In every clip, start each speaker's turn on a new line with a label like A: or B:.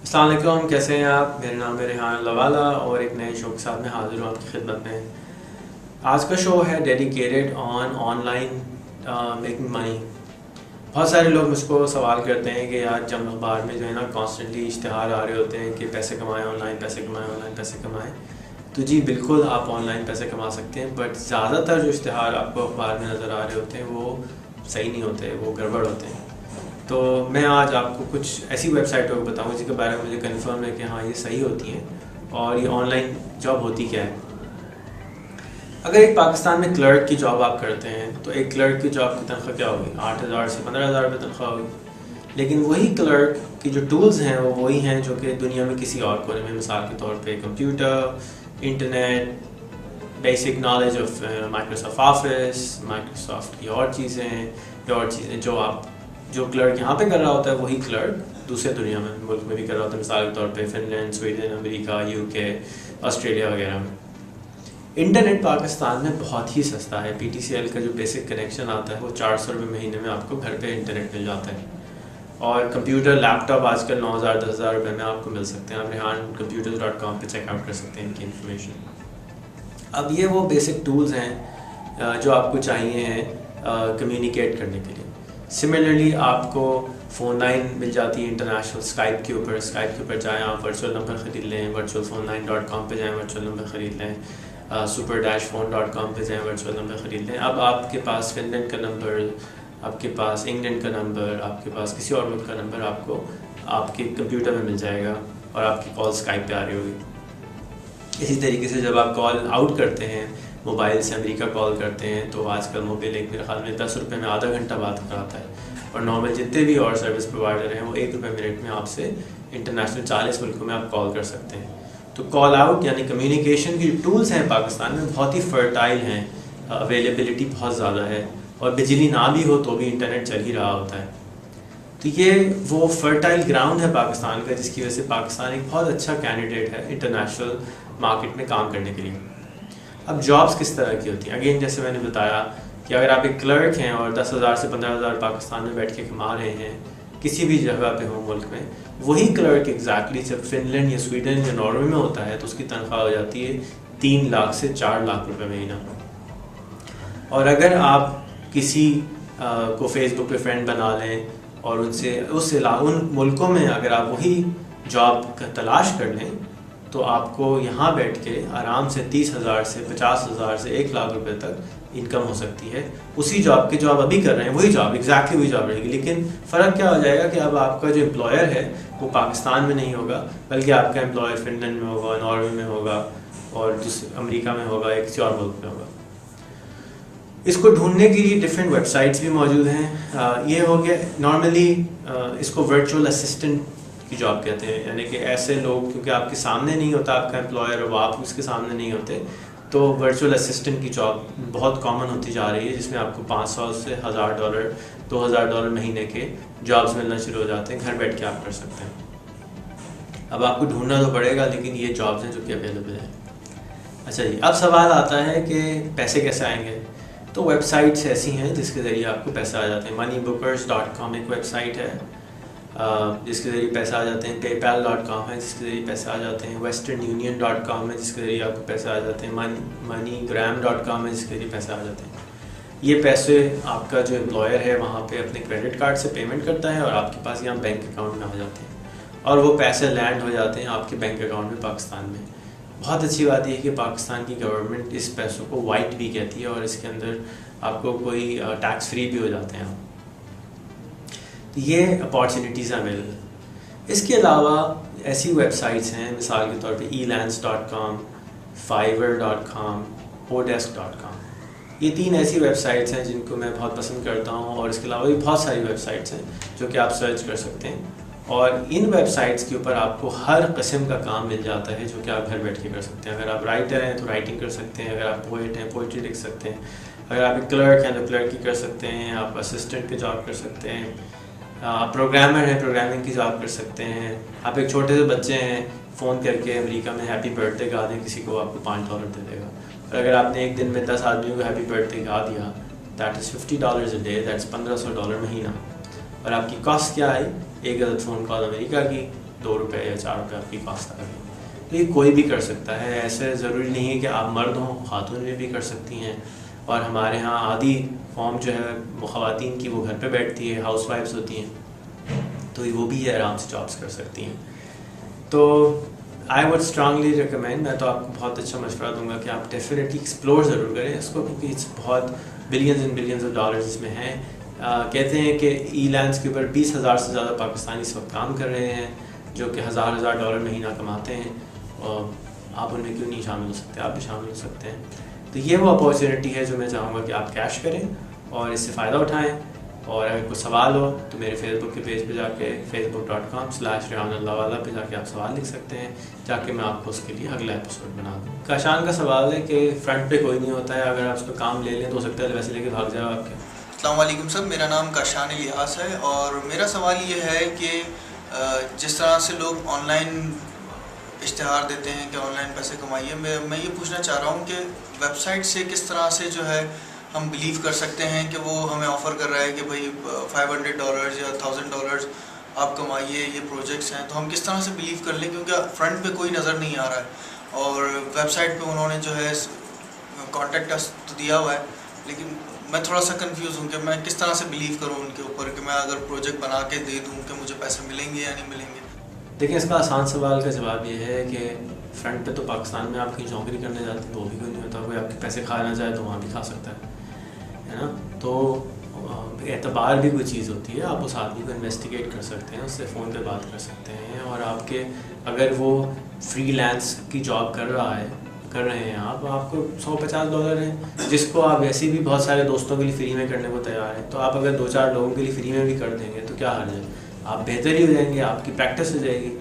A: अस्सलाम वालेकुम, कैसे हैं आप। मेरा नाम है रेहान लवाला और एक नए शो के साथ मैं हाज़िर हूँ आपकी खिदमत में। आज का शो है dedicated on online making money. बहुत सारे लोग मुझको सवाल करते हैं कि यार जब अखबार में जो है ना कॉन्स्टेंटली इश्तिहार आ रहे होते हैं कि पैसे कमाएं ऑनलाइन, पैसे कमाएं ऑनलाइन, पैसे कमाएं, तो जी बिल्कुल आप ऑनलाइन पैसे कमा सकते हैं, बट ज़्यादातर जो इश्तिहार आपको अखबार में नज़र आ रहे होते हैं वो सही नहीं होते, वो गड़बड़ होते हैं। तो मैं आज आपको कुछ ऐसी वेबसाइटों को बताऊँ जिसके बारे में मुझे कंफर्म है कि हाँ ये सही होती हैं और ये ऑनलाइन जॉब होती क्या है। अगर एक पाकिस्तान में क्लर्क की जॉब आप करते हैं तो एक क्लर्क की जॉब की तनख्वाह क्या होगी, 8,000 से 15,000 रुपये तनख्वाह होगी। लेकिन वही क्लर्क की जो टूल्स हैं वो वही हैं जो कि दुनिया में किसी और कोने में, मिसाल के तौर पे computer, internet, basic knowledge of Microsoft office, Microsoft की और चीज़ें जो क्लर्क यहाँ पे कर रहा होता है वही क्लर्क दूसरे दुनिया में मुल्क में भी कर रहा होता है। मिसाल के तौर पे Finland, Sweden, America, UK, Australia वगैरह में। इंटरनेट पाकिस्तान में बहुत ही सस्ता है। PTCL का जो बेसिक कनेक्शन आता है वो 400 रुपये महीने में आपको घर पे इंटरनेट मिल जाता है। और कंप्यूटर, लैपटॉप आजकल 9,000 10,000 रुपये में आपको मिल सकते हैं। आप rehancomputers.com पे चेकआउट कर सकते हैं इनकी इन्फॉर्मेशन। अब ये वो बेसिक टूल्स हैं जो आपको चाहिए हैं कम्युनिकेट करने के लिए। सिमिलरली आपको फ़ोन लाइन मिल जाती है इंटरनेशनल, स्काइप के ऊपर जाएँ, आप वर्चुअल नंबर ख़रीद लें, virtualphonline.com पे जाएँ, वर्चुअल नंबर ख़रीद लें, super-phone.com पे जाएँ, वर्चुअल नंबर ख़रीद लें। अब आपके पास फिनलैंड का नंबर, आपके पास इंग्लैंड का नंबर, आपके पास किसी और मुल्क का नंबर आपको आपके कंप्यूटर में मिल जाएगा और आपकी कॉल स्काइप पे आ रही होगी। इसी तरीके से जब आप कॉल आउट करते हैं, मोबाइल से अमेरिका कॉल करते हैं, तो आजकल मोबाइल एक मेरे ख्याल में 10 रुपये में आधा घंटा बात कराता है और नॉर्मल जितने भी और सर्विस प्रोवाइडर हैं वो 1 रुपये मिनट में आपसे इंटरनेशनल 40 मुल्कों में आप कॉल कर सकते हैं। तो कॉल आउट यानी कम्युनिकेशन की टूल्स हैं पाकिस्तान में बहुत ही फर्टाइल हैं, अवेलेबिलिटी बहुत ज़्यादा है और बिजली ना भी हो तो भी इंटरनेट चल ही रहा होता है। तो ये वो फर्टाइल ग्राउंड है पाकिस्तान का, जिसकी वजह से पाकिस्तान एक बहुत अच्छा कैंडिडेट है इंटरनेशनल मार्केट में काम करने के लिए। अब जॉब्स किस तरह की होती हैं, अगेन जैसे मैंने बताया कि अगर आप एक क्लर्क हैं और 10,000 से 15,000 पाकिस्तान में बैठ के कमा रहे हैं किसी भी जगह पे हो मुल्क में, वही क्लर्क एग्जैक्टली जब फिनलैंड या स्वीडन या नॉर्वे में होता है तो उसकी तनख्वाह हो जाती है 3 लाख से 4 लाख रुपए महीना। और अगर आप किसी को फेसबुक पे फ्रेंड बना लें और उन मुल्कों में अगर आप वही जॉब का तलाश कर लें तो आपको यहाँ बैठ के आराम से 30,000 से 50,000 से 1 लाख रुपए तक इनकम हो सकती है। उसी जॉब के जो आप अभी कर रहे हैं वही जॉब, एग्जैक्टली वही जॉब रहेगी, लेकिन फ़र्क क्या हो जाएगा कि अब आपका जो एम्प्लॉयर है वो पाकिस्तान में नहीं होगा, बल्कि आपका एम्प्लॉयर फिनलैंड में होगा, नॉर्वे में होगा और अमेरिका में होगा या किसी और मुल्क में होगा। इसको ढूंढने के लिए डिफरेंट वेबसाइट्स भी मौजूद हैं। ये हो गया नॉर्मली इसको वर्चुअल असिस्टेंट की जॉब कहते हैं, यानी कि ऐसे लोग क्योंकि आपके सामने नहीं होता आपका एम्प्लॉयर और आप उसके सामने नहीं होते, तो वर्चुअल असिस्टेंट की जॉब बहुत कॉमन होती जा रही है, जिसमें आपको 500 से $1,000 $2,000 महीने के जॉब्स मिलना शुरू हो जाते हैं। घर बैठ के आप कर सकते हैं। अब आपको ढूंढना तो पड़ेगा, लेकिन ये जॉब्स हैं जो कि अवेलेबल हैं। अच्छा जी, अब सवाल आता है कि पैसे कैसे आएंगे। तो वेबसाइट्स ऐसी हैं जिसके ज़रिए आपको पैसे आ जाते हैं। moneybookers.com एक वेबसाइट है जिसके ज़रिए पैसे आ जाते हैं। paypal.com है जिसके ज़रिए पैसे आ जाते हैं। westernunion.com है जिसके ज़रिए आपको पैसे आ जाते हैं। moneygram.com है जिसके ज़रिए पैसे आ जाते हैं। ये पैसे आपका जो एम्प्लॉयर है वहाँ पे अपने क्रेडिट कार्ड से पेमेंट करता है और आपके पास यहाँ बैंक अकाउंट में आ जाते हैं और वो पैसे लैंड हो जाते हैं आपके बैंक अकाउंट में पाकिस्तान में। बहुत अच्छी बात यह है कि पाकिस्तान की गवर्नमेंट इस पैसों को वाइट भी कहती है और इसके अंदर आपको कोई टैक्स फ्री भी हो जाते हैं। तो ये अपॉर्चुनिटीज़ अवेलेबल। इसके अलावा ऐसी वेबसाइट्स हैं, मिसाल के तौर पे elance.com, fiverr.com, odesk.com। ये 3 ऐसी वेबसाइट्स हैं जिनको मैं बहुत पसंद करता हूँ और इसके अलावा भी बहुत सारी वेबसाइट्स हैं जो कि आप सर्च कर सकते हैं और इन वेबसाइट्स के ऊपर आपको हर किस्म का काम मिल जाता है जो कि आप घर बैठ के कर सकते हैं। अगर आप राइटर हैं तो राइटिंग कर सकते हैं, अगर आप पोएट हैं पोइट्री लिख सकते हैं, अगर आप एक क्लर्क हैं तो क्लर्क की कर सकते हैं, आप असिस्टेंट की जॉब कर सकते हैं, आप प्रोग्रामर हैं प्रोग्रामिंग की जॉब कर सकते हैं, आप एक छोटे से बच्चे हैं फ़ोन करके अमेरिका में हैप्पी बर्थडे गा दें किसी को, आपको $5 दे देगा। और अगर आपने एक दिन में 10 आदमियों को हैप्पी बर्थडे गा दिया, that is $50 a day, that's $1,500 महीना। और आपकी कॉस्ट क्या आई, एक गलत फ़ोन कॉल अमेरिका की 2 रुपये या 4 रुपये आपकी कॉस्ट आ गई। तो ये कोई भी कर सकता है, ऐसे ज़रूरी नहीं है कि आप मर्द हों, खातून भी कर सकती हैं। और हमारे यहाँ आधी फॉर्म जो है वो ख़वातीन की वो घर पे बैठती है, हाउस वाइफ्स होती हैं, तो वो भी आराम से जॉब्स कर सकती हैं। तो आई वुड स्ट्रांगली रिकमेंड, मैं तो आपको बहुत अच्छा मशवरा दूंगा कि आप डेफिनेटली एक्सप्लोर ज़रूर करें इसको, क्योंकि इट्स बहुत billions and billions of dollars इसमें हैं। कहते हैं कि ई-लैंड्स के ऊपर 20,000 से ज़्यादा पाकिस्तानी इस वक्त काम कर रहे हैं, जो कि हज़ार डॉलर महीना कमाते हैं, और आप उनमें क्यों नहीं शामिल हो सकते, आप भी शामिल हो सकते हैं। तो ये वो अपॉर्चुनिटी है जो मैं चाहूँगा कि आप कैश करें और इससे फ़ायदा उठाएँ। और अगर कोई सवाल हो तो मेरे फेसबुक के पेज पे जाके facebook.com/रेहान पे जाके आप सवाल लिख सकते हैं, जाके मैं आपको उसके लिए अगला एपिसोड बना दूँ। काशान का सवाल है कि फ्रंट पे कोई नहीं होता है, अगर आप उस पर काम ले लें तो हो सकता है वैसे लेके भाग जाए आपके।
B: अस्सलाम वालेकुम सर, मेरा नाम काशान इलियास है और मेरा सवाल ये है कि जिस तरह से लोग ऑनलाइन इश्तिहार देते हैं कि ऑनलाइन पैसे कमाइए, मैं ये पूछना चाह रहा हूँ कि वेबसाइट से किस तरह से जो है हम बिलीव कर सकते हैं कि वो हमें ऑफ़र कर रहा है कि भाई $500 या $1000 आप कमाइए, ये प्रोजेक्ट्स हैं, तो हम किस तरह से बिलीव कर लें, क्योंकि फ्रंट पे कोई नज़र नहीं आ रहा है और वेबसाइट पे उन्होंने जो है कॉन्टेक्ट अस तो दिया हुआ है, लेकिन मैं थोड़ा सा कंफ्यूज हूँ कि मैं किस तरह से बिलीव करूँ उनके ऊपर कि मैं अगर प्रोजेक्ट बना के दे दूँ कि मुझे पैसे मिलेंगे या नहीं मिलेंगे।
A: देखिए, इसका आसान सवाल का जवाब ये है कि फ्रंट पे तो पाकिस्तान में आप कहीं नौकरी करने जाते हैं तो वो भी कोई नहीं होता, कोई आपके पैसे खाना चाहे तो वहाँ भी खा सकता है ना। तो एतबार भी कोई चीज़ होती है, आप उस आदमी को इन्वेस्टिगेट कर सकते हैं, उससे फ़ोन पे बात कर सकते हैं, और आपके अगर वो फ्रीलांस की जॉब कर रहे हैं आप, आपको $150 है जिसको आप वैसे भी बहुत सारे दोस्तों के लिए फ्री में करने को तैयार हैं, तो आप अगर 2-4 लोगों के लिए फ्री में भी कर देंगे तो क्या हर्ज है, आप बेहतर ही हो जाएंगे, आपकी प्रैक्टिस हो जाएगी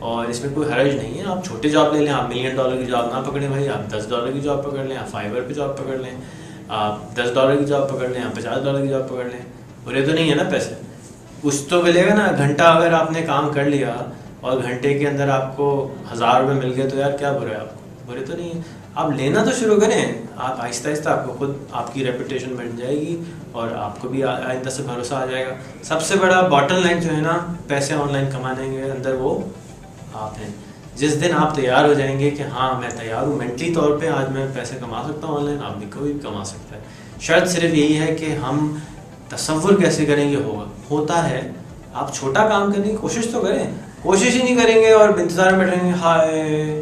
A: और इसमें कोई हर्ज नहीं है। आप छोटे जॉब ले लें, आप $1 मिलियन की जॉब ना पकड़ें भाई, आप $10 की जॉब पकड़ लें, आप फाइवर पे जॉब पकड़ लें, आप $10 की जॉब पकड़ लें, आप $50 की जॉब पकड़ लें, बुरे तो नहीं है ना पैसे, कुछ तो मिलेगा ना। घंटा अगर आपने काम कर लिया और घंटे के अंदर आपको $1000 मिल गए तो यार क्या बुरा है, आपको बुरे तो नहीं है। आप लेना तो शुरू करें, आप आहिस्ता आहिस्ता आपको खुद आपकी रेपुटेशन बन जाएगी और आपको भी आइंदा से भरोसा आ जाएगा। सबसे बड़ा बॉटम लाइन जो है ना पैसे ऑनलाइन कमाने के अंदर, वो आप हैं। जिस दिन आप तैयार हो जाएंगे कि हाँ मैं तैयार हूँ मेंटली तौर पे, आज मैं पैसे कमा सकता हूँ ऑनलाइन, आप भी कोई भी कमा सकता है। शर्त सिर्फ यही है कि हम तसव्वुर कैसे करेंगे होता है। आप छोटा काम करने की कोशिश तो करें, कोशिश ही नहीं करेंगे और इंतज़ार में बैठेंगे हाय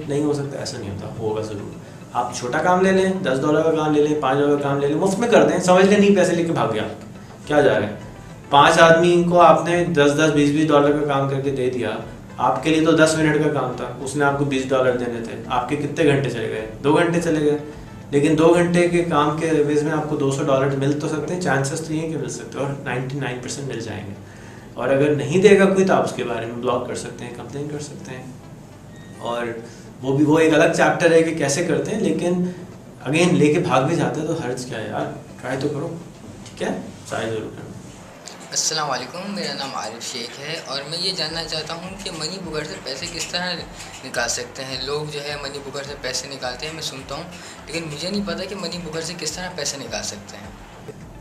A: नहीं हो सकता, ऐसा नहीं होता, होगा ज़रूर। आप छोटा काम ले लें, $10 का काम ले लें, $5 का काम ले लें, मुफ्त में कर दें, समझ लें नहीं पैसे लेके भाग गया, क्या जा रहा है। 5 आदमी को आपने 10-10, $20-20 का काम करके दे दिया, आपके लिए तो 10 मिनट का काम था, उसने आपको $20 देने थे, आपके कितने घंटे चले गए, 2 घंटे चले गए। लेकिन 2 घंटे के काम के एवज में आपको $200 मिल तो सकते हैं, चांसेस तो ये कि मिल सकते हैं, और 99% मिल जाएंगे। और अगर नहीं देगा कोई तो आप उसके बारे में ब्लॉक कर सकते हैं, कंप्लेन कर सकते हैं, और वो एक अलग चैप्टर है कि कैसे करते हैं। लेकिन अगेन लेके भाग भी जाते हैं तो हर्ज क्या है यार, ट्राई तो करो, ठीक है, ट्राई जरूर करो।
C: अस्सलाम वालेकुम, मेरा नाम आरिफ शेख है और मैं ये जानना चाहता हूँ कि मनी बुकर से पैसे किस तरह निकाल सकते हैं। लोग जो है मनी बुकर से पैसे निकालते हैं, मैं सुनता हूँ, लेकिन मुझे नहीं पता कि मनी बुकर से किस तरह पैसे निकाल सकते हैं।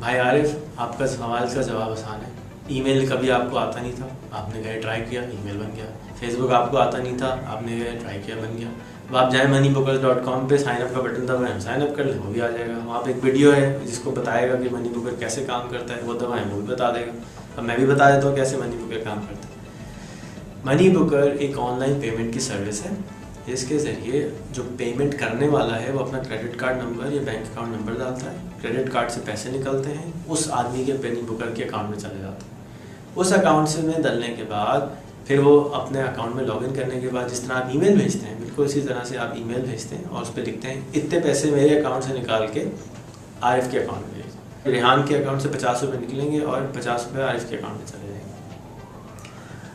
A: भाई आरिफ, आपका सवाल का जवाब आसान है। ईमेल कभी आपको आता नहीं था, आपने गए ट्राई किया, ईमेल बन गया। फेसबुक आपको आता नहीं था, आपने गए ट्राई किया, बन गया। अब आप जाए moneybookers.com पे साइन अप का बटन दबाएं, साइन अप कर लें, वो भी आ जाएगा। वहाँ पे एक वीडियो है जिसको बताएगा कि मनी बुकर कैसे काम करता है, वो दबाएं, वो भी बता देगा। अब मैं भी बता देता हूँ कैसे मनी बुकर काम करता है। मनी बुकर एक ऑनलाइन पेमेंट की सर्विस है, जिसके ज़रिए जो पेमेंट करने वाला है वो अपना क्रेडिट कार्ड नंबर या बैंक अकाउंट नंबर डालता है, क्रेडिट कार्ड से पैसे निकलते हैं, उस आदमी के मनी बुकर के अकाउंट में चले जाते हैं। उस अकाउंट से में डालने के बाद फिर वो अपने अकाउंट में लॉगिन करने के बाद जिस तरह आप ईमेल भेजते हैं, बिल्कुल इसी तरह से आप ईमेल भेजते हैं और उस पर लिखते हैं इतने पैसे मेरे अकाउंट से निकाल के आरिफ के अकाउंट में भेजें। रेहान के अकाउंट से $50 निकलेंगे और $50 आरिफ के अकाउंट में चले जाएंगे।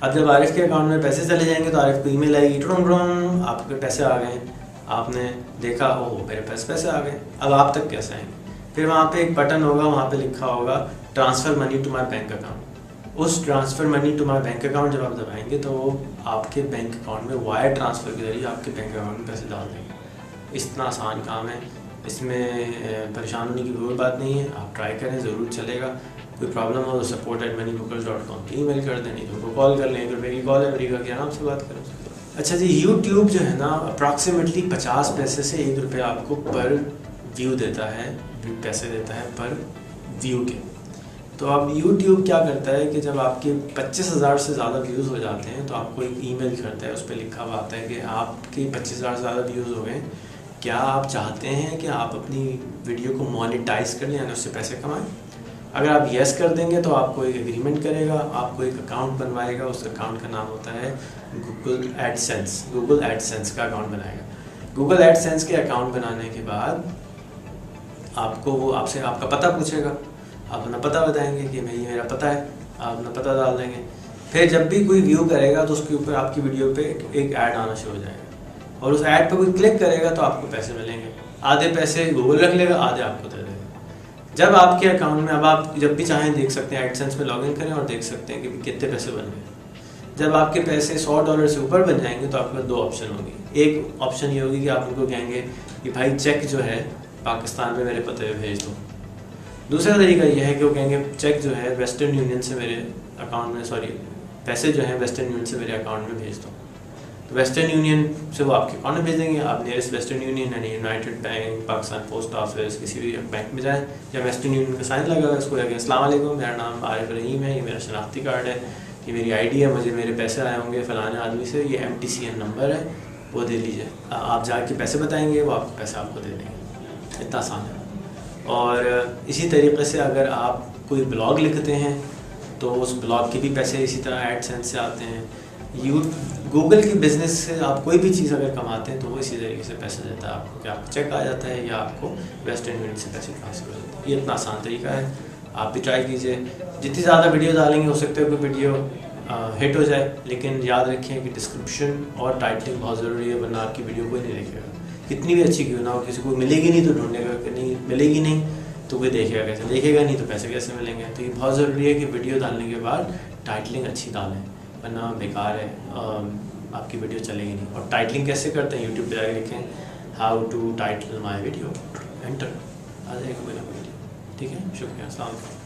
A: अब जब आरिफ के अकाउंट में पैसे चले जाएंगे तो आरिफ को ईमेल आएगी, टुडुम आपके पैसे आ गए। आपने देखा ओह मेरे पास पैसे आ गए, अब आप तक कैसे आएंगे? फिर वहाँ पे एक बटन होगा, वहाँ पे लिखा होगा transfer money to my bank account. उस transfer money to my bank account जब आप दबाएंगे तो वो आपके बैंक अकाउंट में वायर ट्रांसफ़र के जरिए आपके बैंक अकाउंट में पैसे डाल देंगे। इतना आसान काम है, इसमें परेशान होने की कोई बात नहीं है। आप ट्राई करें, ज़रूर चलेगा। कोई प्रॉब्लम हो तो support@moneybookers.com पे ईमेल कर दें, नहीं तो उनको कॉल कर लें। 1 रुपये की कॉल है, अमेरिका के आराम से बात करें। अच्छा जी, यूट्यूब जो है ना अप्रॉक्सीमेटली 50 पैसे से 1 रुपया आपको पर व्यू देता है, पैसे देता है पर व्यू के। तो अब YouTube क्या करता है कि जब आपके 25,000 से ज़्यादा व्यूज़ हो जाते हैं तो आपको एक ईमेल करता है, उस पर लिखा हुआ आता है कि आपके 25,000 से ज़्यादा व्यूज़ हो गए, क्या आप चाहते हैं कि आप अपनी वीडियो को मोनेटाइज कर लें, यानी उससे पैसे कमाएं। अगर आप येस कर देंगे तो आपको एक एग्रीमेंट करेगा, आपको एक अकाउंट बनवाएगा, उस अकाउंट का नाम होता है गूगल एडसेंस का अकाउंट बनाएगा। गूगल एडसेंस के अकाउंट बनाने के बाद आपको वो आपसे आपका पता पूछेगा, आप अपना पता बताएंगे कि भाई ये मेरा पता है, आप अपना पता डाल देंगे। फिर जब भी कोई व्यू करेगा तो उसके ऊपर आपकी वीडियो पे एक ऐड आना शुरू हो जाएगा, और उस ऐड पे कोई क्लिक करेगा तो आपको पैसे मिलेंगे। आधे पैसे गूगल रख लेगा, आधे आपको दे देगा। जब आपके अकाउंट में, अब आप जब भी चाहें देख सकते हैं, एडसेंस में लॉगिन करें और देख सकते हैं कि कितने पैसे बन गए। जब आपके पैसे $100 से ऊपर बन जाएंगे तो आपके पास 2 ऑप्शन होंगे। एक ऑप्शन ये होगी कि आप उनको कहेंगे कि भाई चेक जो है पाकिस्तान में मेरे पते पे भेज दो। दूसरा तरीका यह है कि वो कहेंगे चेक जो है वेस्टर्न यूनियन से मेरे अकाउंट में, पैसे जो हैं वेस्टर्न यूनियन से मेरे अकाउंट में भेज दो। तो वेस्टर्न यूनियन से वो आपके अकाउंट में भेज देंगे। आप नियरेस्ट वेस्टर्न यूनियन यानी United bank, Pakistan post office, किसी भी बैंक में जाएं, या वेस्टर्न यूनियन का साइन लगा हुआ है, उसको कहेंगे अस्सलाम वालेकुम, मेरा नाम आरिफ रहीम है, ये मेरा शनाख्ती कार्ड है, ये मेरी आईडी है, मुझे मेरे पैसे आए होंगे फ़लाने आदमी से, ये MTCN नंबर है, वो दे लीजिए। आप जाके पैसे बताएंगे, वो आपको पैसे आपको दे देंगे। इतना आसान है। और इसी तरीके से अगर आप कोई ब्लॉग लिखते हैं तो उस ब्लॉग के भी पैसे इसी तरह एडसेंस से आते हैं। गूगल की बिज़नेस से आप कोई भी चीज़ अगर कमाते हैं तो वो इसी तरीके से पैसे देता है आपको, कि आपको चेक आ जाता है या आपको वेस्टर्न यूनियन से पैसे ट्रांसफर हो जाते हैं। ये इतना आसान तरीका है, आप भी ट्राई कीजिए। जितनी ज़्यादा वीडियो डालेंगे हो सकता है कोई वीडियो हिट हो जाए, लेकिन याद रखें कि डिस्क्रिप्शन और टाइटलिंग बहुत ज़रूरी है, वरना आपकी वीडियो कोई नहीं देखेगा। कितनी भी अच्छी क्यों ना हो, किसी को मिलेगी नहीं तो ढूंढेगा, नहीं मिलेगी नहीं तो कोई देखेगा कैसे, देखेगा नहीं तो पैसे कैसे मिलेंगे। तो ये बहुत ज़रूरी है कि वीडियो डालने के बाद टाइटलिंग अच्छी डालें, वरना बेकार है, आपकी वीडियो चलेगी नहीं। और टाइटलिंग कैसे करते हैं, यूट्यूब पे जाके लिखें how to title my video, enter आ जाएगा मेरा वीडियो। ठीक है, शुक्रिया, अस्सलाम वालेकुम।